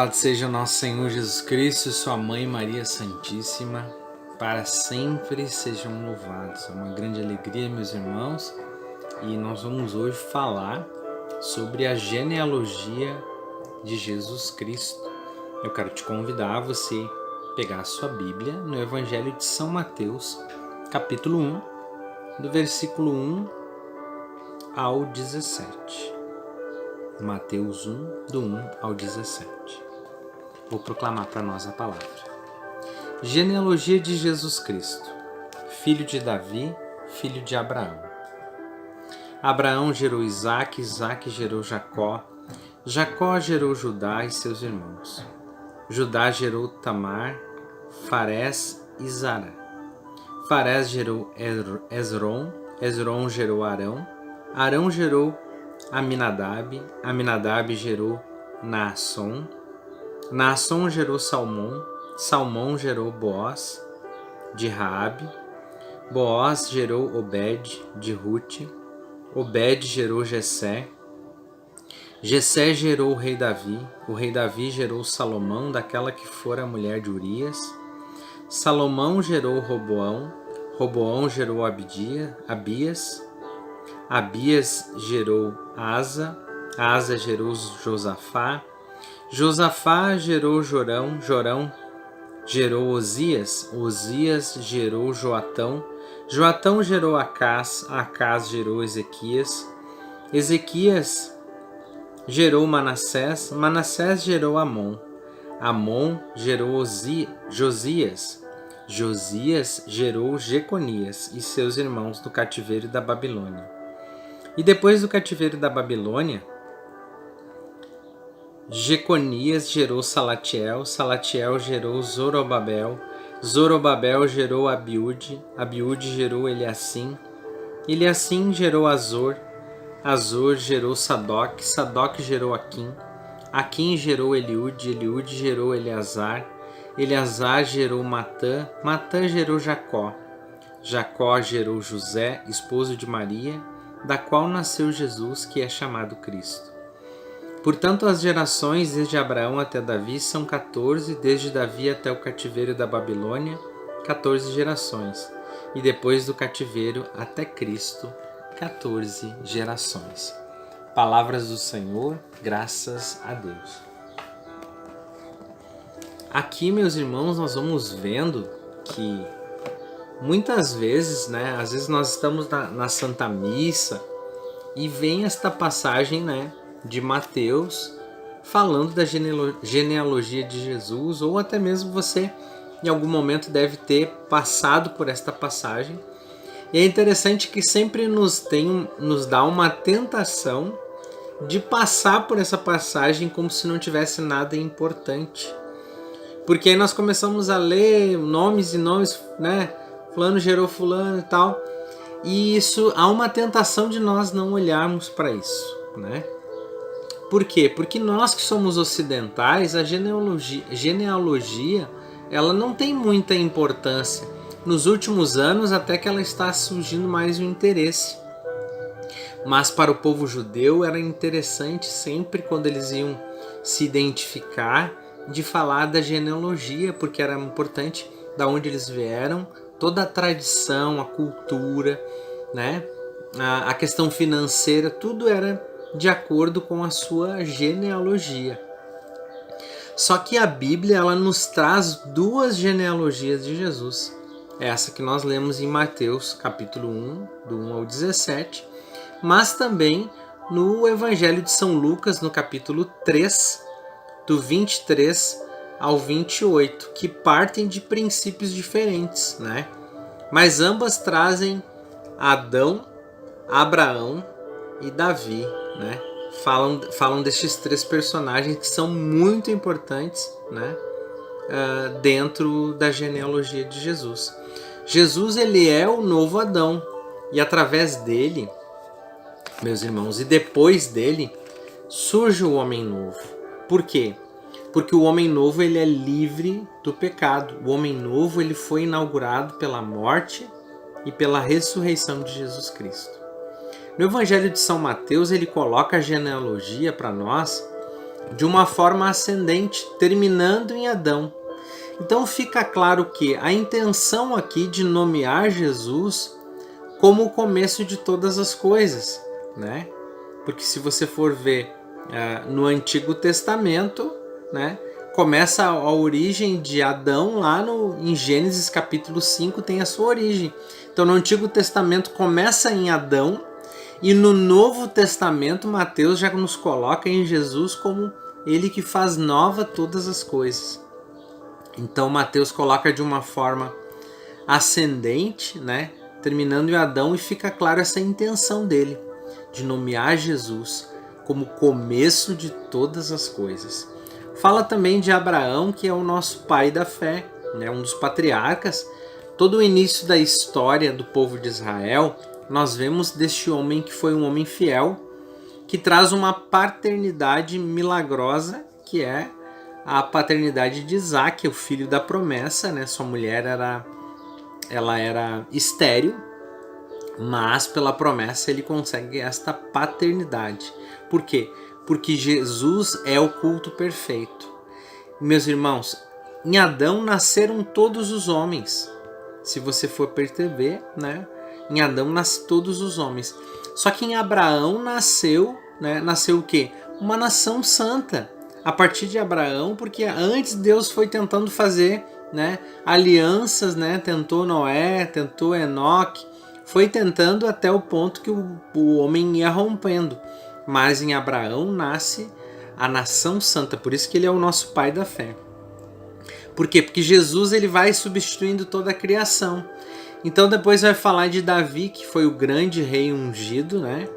Louvado seja o nosso Senhor Jesus Cristo e sua Mãe Maria Santíssima, para sempre sejam louvados. É uma grande alegria, meus irmãos, e nós vamos hoje falar sobre a genealogia de Jesus Cristo. Eu quero te convidar a você pegar a sua Bíblia no Evangelho de São Mateus, capítulo 1, do versículo 1 ao 17. Mateus 1, do 1 ao 17. Vou proclamar para nós a palavra. Genealogia de Jesus Cristo, filho de Davi, filho de Abraão. Abraão gerou Isaque, Isaque gerou Jacó, Jacó gerou Judá e seus irmãos. Judá gerou Tamar, Farés e Zará. Farés gerou Esrom, Esrom gerou Arão, Arão gerou Aminadab, Aminadab gerou Naasson, Naasson gerou Salmão, Salmão gerou Boaz, de Raabe, Boaz gerou Obed, de Rute, Obed gerou Jessé, Jessé gerou o rei Davi gerou Salomão, daquela que fora a mulher de Urias, Salomão gerou Roboão, Roboão gerou Abias, Abias gerou Asa, Asa gerou Josafá, Josafá gerou Jorão, Jorão gerou Osias, Osias gerou Joatão, Joatão gerou Acás, Acás gerou Ezequias, Ezequias gerou Manassés, Manassés gerou Amon, Amon gerou Josias, Josias gerou Jeconias e seus irmãos do cativeiro da Babilônia. E depois do cativeiro da Babilônia, Jeconias gerou Salatiel, Salatiel gerou Zorobabel, Zorobabel gerou Abiúde, Abiúde gerou Eliacim, Eliacim gerou Azor, Azor gerou Sadoc, Sadoc gerou Aquim, Aquim gerou Eliúde, Eliúde gerou Eleazar, Eleazar gerou Matã, Matã gerou Jacó, Jacó gerou José, esposo de Maria, da qual nasceu Jesus, que é chamado Cristo. Portanto, as gerações desde Abraão até Davi são 14, desde Davi até o cativeiro da Babilônia, 14 gerações, e depois do cativeiro até Cristo, 14 gerações. Palavras do Senhor, graças a Deus. Aqui, meus irmãos, nós vamos vendo que muitas vezes, às vezes nós estamos na Santa Missa e vem esta passagem, de Mateus falando da genealogia de Jesus, ou até mesmo você em algum momento deve ter passado por esta passagem. E é interessante que sempre nos dá uma tentação de passar por essa passagem como se não tivesse nada importante. Porque aí nós começamos a ler nomes e nomes, fulano gerou fulano e tal. E isso, há uma tentação de nós não olharmos para isso, Por quê? Porque nós que somos ocidentais, a genealogia ela não tem muita importância. Nos últimos anos até que ela está surgindo mais o interesse. Mas para o povo judeu era interessante sempre quando eles iam se identificar de falar da genealogia, porque era importante da onde eles vieram, toda a tradição, a cultura, a questão financeira, tudo era de acordo com a sua genealogia. Só que a Bíblia ela nos traz duas genealogias de Jesus. Essa que nós lemos em Mateus capítulo 1, do 1 ao 17, mas também no Evangelho de São Lucas, no capítulo 3, do 23 ao 28, que partem de princípios diferentes, Mas ambas trazem Adão, Abraão e Davi, Falam destes três personagens que são muito importantes, dentro da genealogia de Jesus. Jesus ele é o novo Adão e através dele, meus irmãos, e depois dele surge o homem novo. Por quê? Porque o homem novo ele é livre do pecado. O homem novo ele foi inaugurado pela morte e pela ressurreição de Jesus Cristo. No Evangelho de São Mateus ele coloca a genealogia para nós de uma forma ascendente, terminando em Adão. Então fica claro que a intenção aqui de nomear Jesus como o começo de todas as coisas, né? Porque se você for ver no Antigo Testamento, né, começa a origem de Adão lá em Gênesis capítulo 5 tem a sua origem. Então no Antigo Testamento começa em Adão e no Novo Testamento Mateus já nos coloca em Jesus como ele que faz nova todas as coisas. Então Mateus coloca de uma forma ascendente, né, terminando em Adão, e fica claro essa intenção dele de nomear Jesus como começo de todas as coisas. Fala também de Abraão, que é o nosso pai da fé, né, um dos patriarcas. Todo o início da história do povo de Israel, nós vemos deste homem que foi um homem fiel, que traz uma paternidade milagrosa, que é a paternidade de Isaac, o filho da promessa, né? Sua mulher era estéril, mas pela promessa ele consegue esta paternidade. Por quê? Porque Jesus é o culto perfeito. Meus irmãos, em Adão nasceram todos os homens. Se você for perceber, né? Em Adão nascem todos os homens. Só que em Abraão nasceu, né? Nasceu o quê? Uma nação santa. A partir de Abraão, porque antes Deus foi tentando fazer, né, alianças, né? Tentou Noé, tentou Enoque, foi tentando até o ponto que o homem ia rompendo. Mas em Abraão nasce a nação santa, por isso que ele é o nosso pai da fé. Por quê? Porque Jesus ele vai substituindo toda a criação. Então depois vai falar de Davi, que foi o grande rei ungido, né?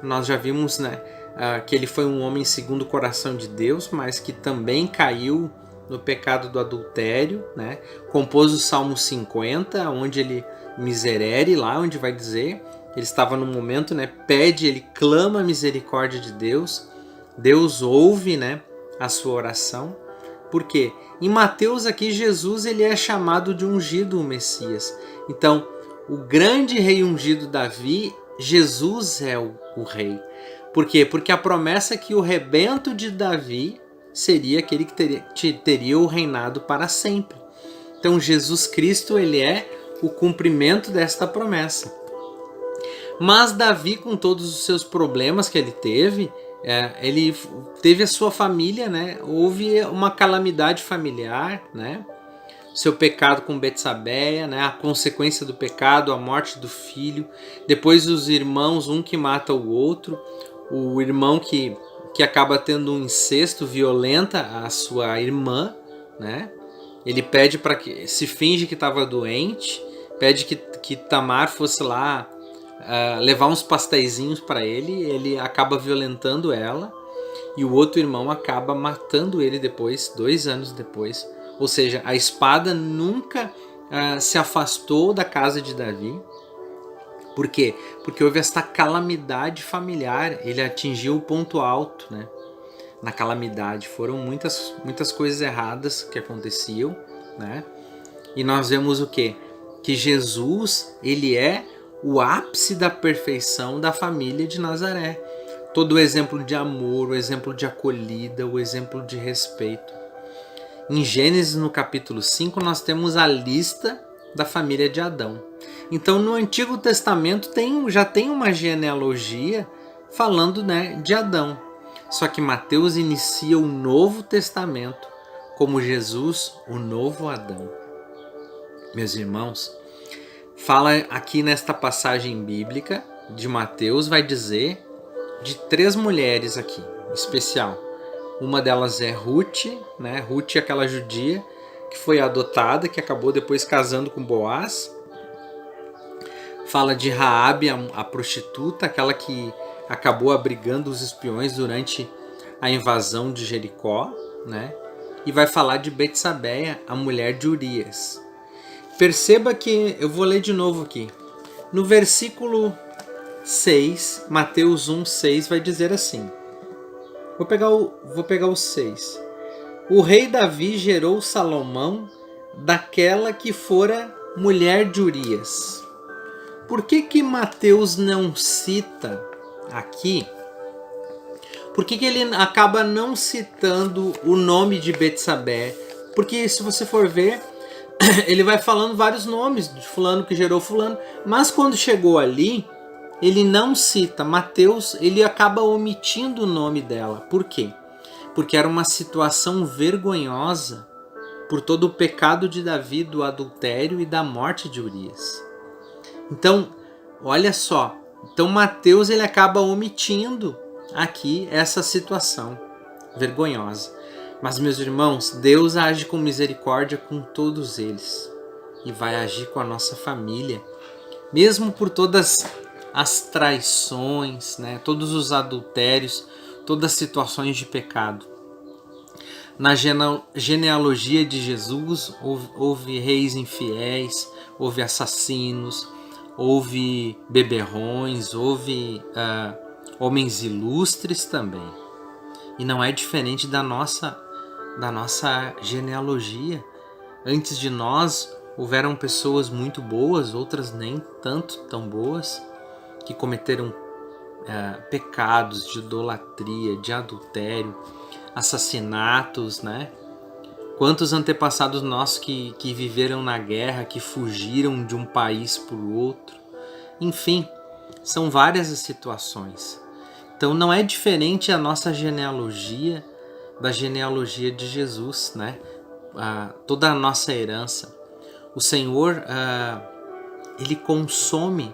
Nós já vimos, né, que ele foi um homem segundo o coração de Deus, mas que também caiu no pecado do adultério, né? Compôs o Salmo 50, onde ele miserere, lá onde vai dizer, ele estava no momento, né, pede, ele clama a misericórdia de Deus, Deus ouve, né, a sua oração. Por quê? Em Mateus aqui Jesus ele é chamado de ungido, o Messias. Então, o grande rei ungido Davi, Jesus é o rei. Por quê? Porque a promessa é que o rebento de Davi seria aquele que teria o reinado para sempre. Então Jesus Cristo ele é o cumprimento desta promessa. Mas Davi, com todos os seus problemas que ele teve a sua família, né? Houve uma calamidade familiar, né? Seu pecado com Betsabeia, né? A consequência do pecado, a morte do filho. Depois os irmãos, um que mata o outro. O irmão que acaba tendo um incesto, violenta a sua irmã, né? Ele pede para que se finge que estava doente, pede que Tamar fosse lá levar uns pasteizinhos para ele acaba violentando ela e o outro irmão acaba matando ele depois, 2 anos depois. Ou seja, a espada nunca se afastou da casa de Davi. Por quê? Porque houve esta calamidade familiar, ele atingiu o ponto alto, né? Na calamidade foram muitas coisas erradas que aconteciam, né? E nós vemos o quê? Que Jesus, ele é o ápice da perfeição da família de Nazaré. Todo o exemplo de amor, o exemplo de acolhida, o exemplo de respeito. Em Gênesis, no capítulo 5, nós temos a lista da família de Adão. Então, no Antigo Testamento já tem uma genealogia falando, né, de Adão. Só que Mateus inicia o Novo Testamento como Jesus, o novo Adão. Meus irmãos, fala aqui nesta passagem bíblica de Mateus, vai dizer de 3 mulheres aqui, em especial. Uma delas é Ruth, né? Ruth é aquela judia que foi adotada, que acabou depois casando com Boaz. Fala de Raabe, a prostituta, aquela que acabou abrigando os espiões durante a invasão de Jericó, né? E vai falar de Betsabeia, a mulher de Urias. Perceba que, eu vou ler de novo aqui, no versículo 6, Mateus 1:6 vai dizer assim, vou pegar o 6. O rei Davi gerou Salomão daquela que fora mulher de Urias. Por que Mateus não cita aqui Por que ele acaba não citando o nome de Betsabé? Porque se você for ver, ele vai falando vários nomes de fulano que gerou fulano, mas quando chegou ali, ele não cita. Mateus, ele acaba omitindo o nome dela. Por quê? Porque era uma situação vergonhosa por todo o pecado de Davi, do adultério e da morte de Urias. Então, olha só. Então Mateus, ele acaba omitindo aqui essa situação vergonhosa. Mas, meus irmãos, Deus age com misericórdia com todos eles e vai agir com a nossa família, mesmo por todas as traições, né? Todos os adultérios, todas as situações de pecado. Na genealogia de Jesus houve reis infiéis, houve assassinos, houve beberrões, houve homens ilustres também. E não é diferente da nossa genealogia. Antes de nós houveram pessoas muito boas, outras nem tanto tão boas, que cometeram pecados de idolatria, de adultério, assassinatos, né? Quantos antepassados nossos que viveram na guerra, que fugiram de um país para o outro. Enfim, são várias as situações. Então não é diferente a nossa genealogia da genealogia de Jesus, né? Toda a nossa herança. O Senhor, ele consome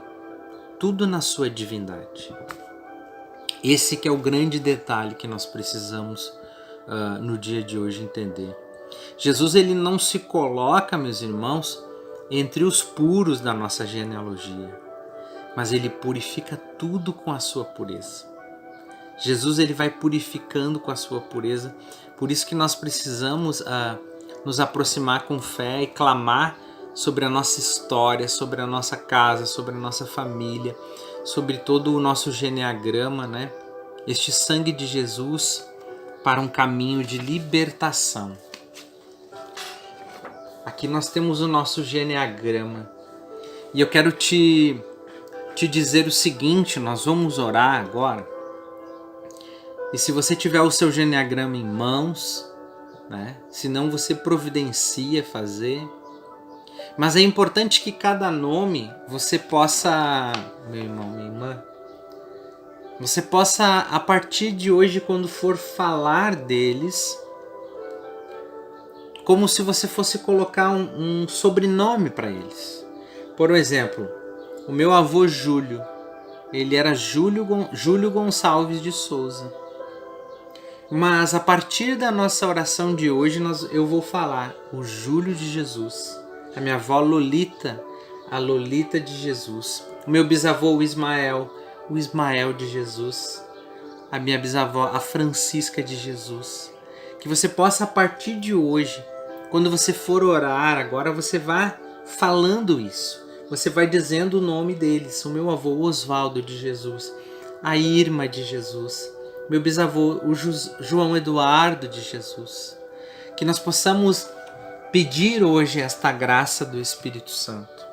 tudo na sua divindade. Esse que é o grande detalhe que nós precisamos no dia de hoje entender. Jesus, ele não se coloca, meus irmãos, entre os puros da nossa genealogia, mas ele purifica tudo com a sua pureza. Jesus, ele vai purificando com a sua pureza. Por isso que nós precisamos nos aproximar com fé e clamar sobre a nossa história, sobre a nossa casa, sobre a nossa família, sobre todo o nosso geneagrama, né? Este sangue de Jesus para um caminho de libertação. Aqui nós temos o nosso geneagrama. E eu quero te dizer o seguinte, nós vamos orar agora. E se você tiver o seu geneagrama em mãos, né? Se não, você providencia fazer. Mas é importante que cada nome você possa, meu irmão, minha irmã, você possa, a partir de hoje, quando for falar deles, como se você fosse colocar um sobrenome para eles. Por exemplo, o meu avô Júlio, ele era Júlio Gonçalves de Souza. Mas a partir da nossa oração de hoje, eu vou falar o Júlio de Jesus. A minha avó Lolita, a Lolita de Jesus. O meu bisavô o Ismael de Jesus. A minha bisavó, a Francisca de Jesus. Que você possa, a partir de hoje, quando você for orar, agora você vai falando isso. Você vai dizendo o nome deles. O meu avô Osvaldo de Jesus. A Irma de Jesus. Meu bisavô, o João Eduardo de Jesus. Que nós possamos pedir hoje esta graça do Espírito Santo.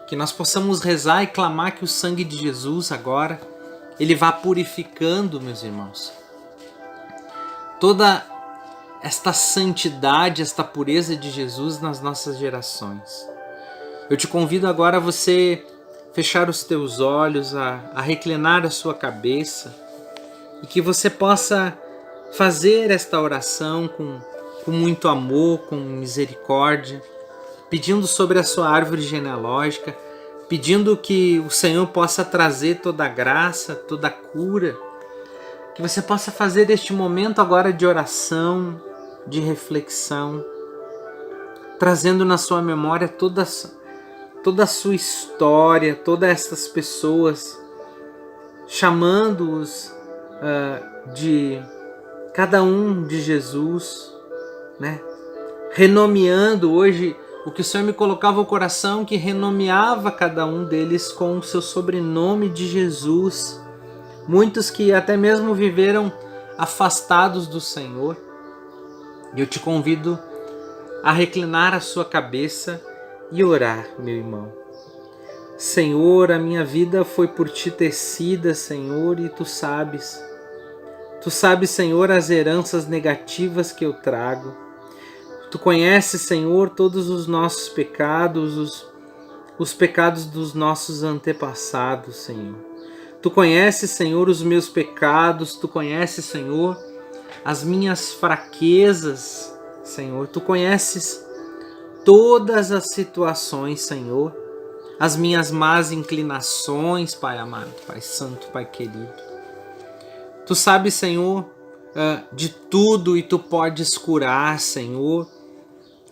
Que nós possamos rezar e clamar que o sangue de Jesus agora, ele vá purificando, meus irmãos, toda esta santidade, esta pureza de Jesus nas nossas gerações. Eu te convido agora a você fechar os teus olhos, a reclinar a sua cabeça, e que você possa fazer esta oração com muito amor, com misericórdia, pedindo sobre a sua árvore genealógica, pedindo que o Senhor possa trazer toda a graça, toda a cura, que você possa fazer este momento agora de oração, de reflexão, trazendo na sua memória toda a sua história, todas estas pessoas, chamando-os de cada um de Jesus, né? Renomeando hoje o que o Senhor me colocava no coração, que renomeava cada um deles com o seu sobrenome de Jesus. Muitos que até mesmo viveram afastados do Senhor. E eu te convido a reclinar a sua cabeça e orar, meu irmão. Senhor, a minha vida foi por ti tecida, Senhor, e tu sabes. Tu sabes, Senhor, as heranças negativas que eu trago. Tu conheces, Senhor, todos os nossos pecados, os pecados dos nossos antepassados, Senhor. Tu conheces, Senhor, os meus pecados. Tu conheces, Senhor, as minhas fraquezas, Senhor. Tu conheces todas as situações, Senhor. As minhas más inclinações, Pai amado, Pai santo, Pai querido. Tu sabes, Senhor, de tudo e Tu podes curar, Senhor.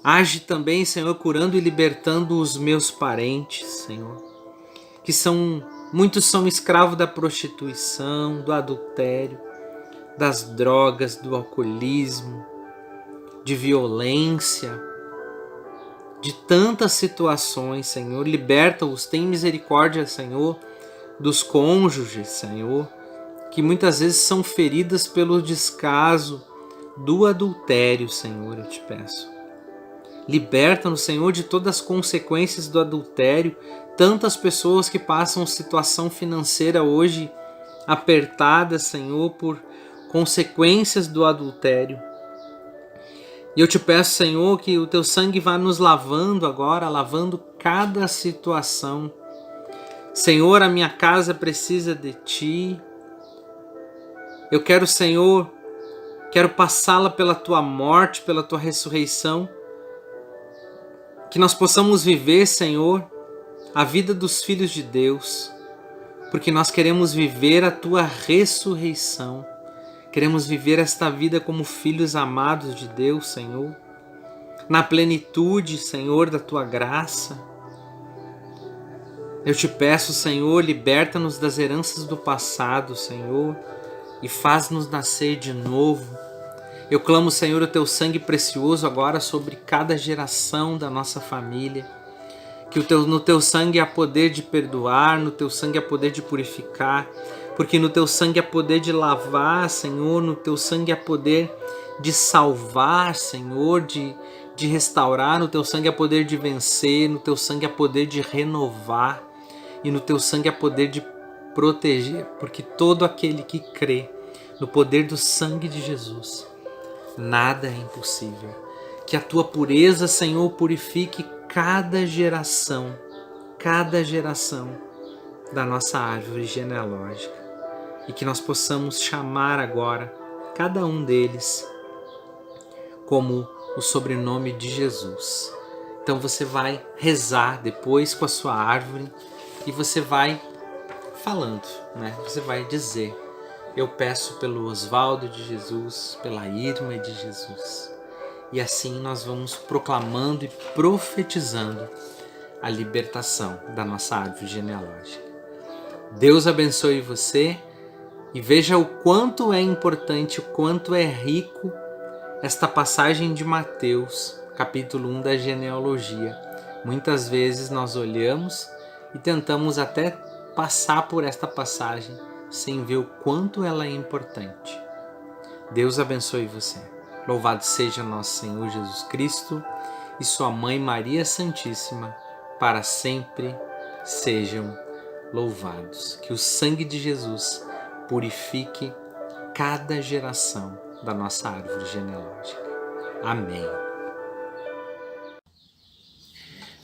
Age também, Senhor, curando e libertando os meus parentes, Senhor, que muitos são escravos da prostituição, do adultério, das drogas, do alcoolismo, de violência, de tantas situações, Senhor. Liberta-os, tem misericórdia, Senhor, dos cônjuges, Senhor, que muitas vezes são feridas pelo descaso do adultério, Senhor, eu te peço. Liberta-nos, Senhor, de todas as consequências do adultério. Tantas pessoas que passam situação financeira hoje apertada, Senhor, por consequências do adultério. E eu te peço, Senhor, que o Teu sangue vá nos lavando agora, lavando cada situação. Senhor, a minha casa precisa de Ti. Eu quero, Senhor, quero passá-la pela Tua morte, pela Tua ressurreição. Que nós possamos viver, Senhor, a vida dos filhos de Deus, porque nós queremos viver a Tua ressurreição. Queremos viver esta vida como filhos amados de Deus, Senhor, na plenitude, Senhor, da Tua graça. Eu te peço, Senhor, liberta-nos das heranças do passado, Senhor, e faz-nos nascer de novo. Eu clamo, Senhor, o Teu sangue precioso agora sobre cada geração da nossa família. Que no Teu sangue há poder de perdoar, no Teu sangue há poder de purificar, porque no Teu sangue há poder de lavar, Senhor, no Teu sangue há poder de salvar, Senhor, de restaurar, no Teu sangue há poder de vencer, no Teu sangue há poder de renovar e no Teu sangue há poder de proteger, porque todo aquele que crê no poder do sangue de Jesus, nada é impossível. Que a Tua pureza, Senhor, purifique cada geração da nossa árvore genealógica. E que nós possamos chamar agora cada um deles como o sobrenome de Jesus. Então você vai rezar depois com a sua árvore e você vai falando, né? Você vai dizer: eu peço pelo Oswaldo de Jesus, pela Irma de Jesus. E assim nós vamos proclamando e profetizando a libertação da nossa árvore genealógica. Deus abençoe você e veja o quanto é importante, o quanto é rico esta passagem de Mateus, capítulo 1 da genealogia. Muitas vezes nós olhamos e tentamos até passar por esta passagem sem ver o quanto ela é importante. Deus abençoe você. Louvado seja nosso Senhor Jesus Cristo e sua Mãe Maria Santíssima, para sempre sejam louvados. Que o sangue de Jesus purifique cada geração da nossa árvore genealógica. Amém.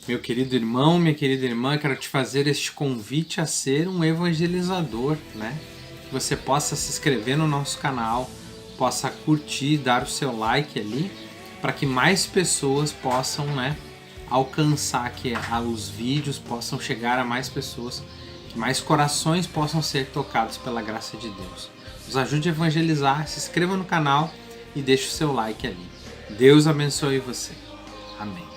Meu querido irmão, minha querida irmã, quero te fazer este convite a ser um evangelizador, né? Que você possa se inscrever no nosso canal, possa curtir, dar o seu like ali, para que mais pessoas possam, né, alcançar, que os vídeos possam chegar a mais pessoas, que mais corações possam ser tocados pela graça de Deus. Nos ajude a evangelizar, se inscreva no canal e deixe o seu like ali. Deus abençoe você. Amém.